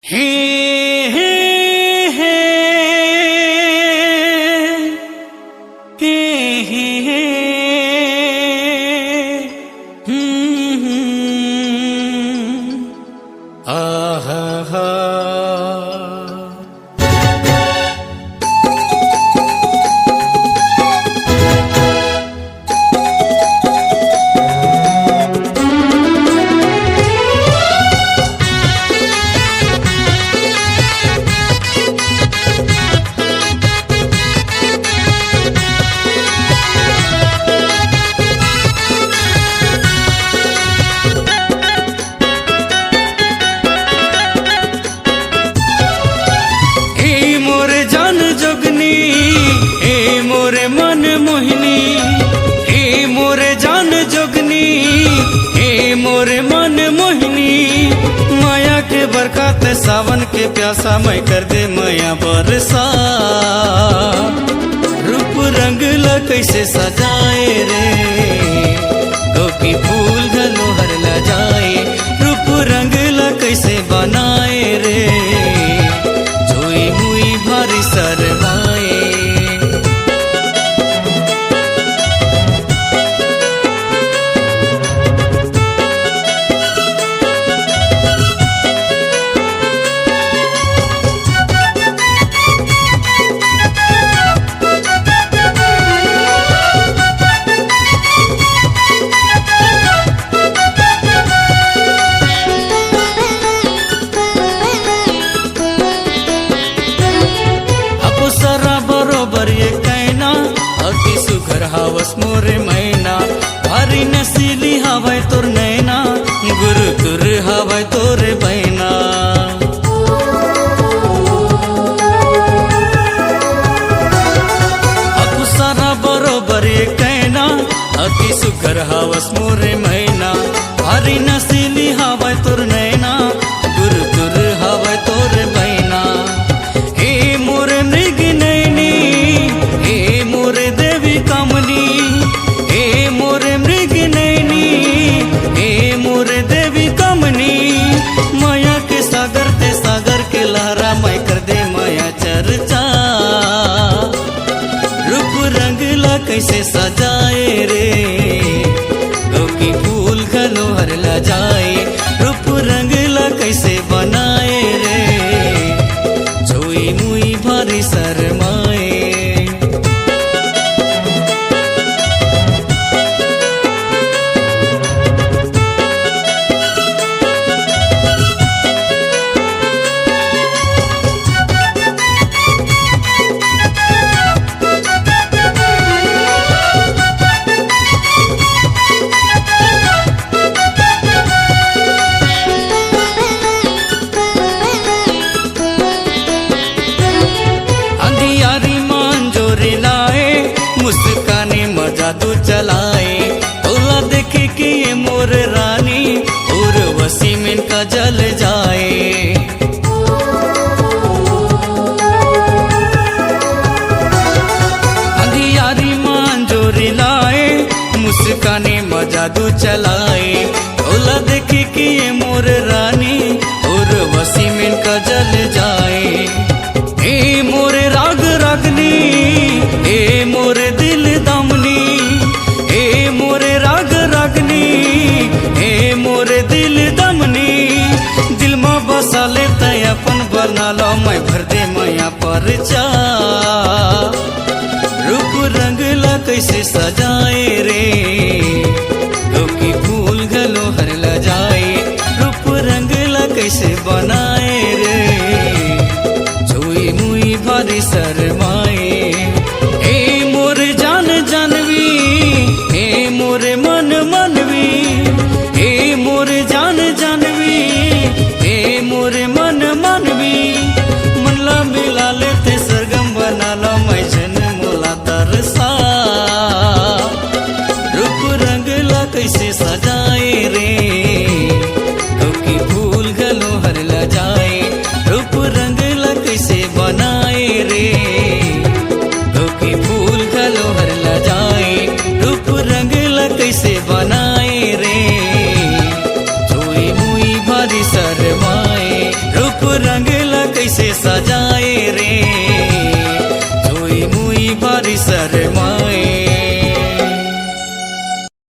हे हे हे हे हे हे आहा हा मन मोहिनी हे मोरे जान जोगनी हे मोरे मन मोहिनी माया के बरसात सावन के प्यासा मैं कर दे माया बरसा रूप रंग ला कैसे सजाए रे गोपी फूल घलो हर ला जाए रूप रंग ला कैसे बनाए रे जोई मुई भारी सरमाए बरोबर ये कहना अति सुघर हावस मोरे मैना भारी नसीली हवाय तोर नैना गुरु तुर हवाय तोरे बहना अकु सारा बरोबर ये कहना अति सुघर हावस मोरे मैना भारी नसीली हवाय तोर नैना गुरु तुर हवाय तोरे बहना हे मोरे मृग लहरा मैं कर दे माया चर्चा रूप रंग ला कैसे सजाए रे गोपी फूल घलो हर ला जाए रूप रंग ला कैसे बनाए रे जोई मुई भारी शरमाए मुस्काने मजा तू चलाए तोला देखे कि ये मोर रानी और वसी में का जल जाए अंधियारी मान जोरी लाए मुस्काने मजा तू चलाए तोला देखे कि ये मोर रानी और वसी में का जल जाए हे मोरे राग रागनी हे मोरे दिल दमनी हे मोरे राग रागनी हे मोरे दिल दमनी दिल में बसा ले तय अपन बना लो मैं भर दे माया परचा रूप रंग ला कैसे सजाए रे गोपी फूल घलो हर ला जाए रूप रंग ला कैसे बनाए रे जोई मुई भारी शरमाए हे मोरे जान जानवी हे मोरे मन मनवी हे मोरे जान जानवी हे मोरे मन मनवी मनला मिला लेते सरगम बना लो मैं जन मोला तरसा रूप रंग ला कैसे सजाए रे गोपी फूल घलो हर ला जाए रूप रंग ला कैसे बनाए रे कैसे सजाए रे, जोई मुई बारी सर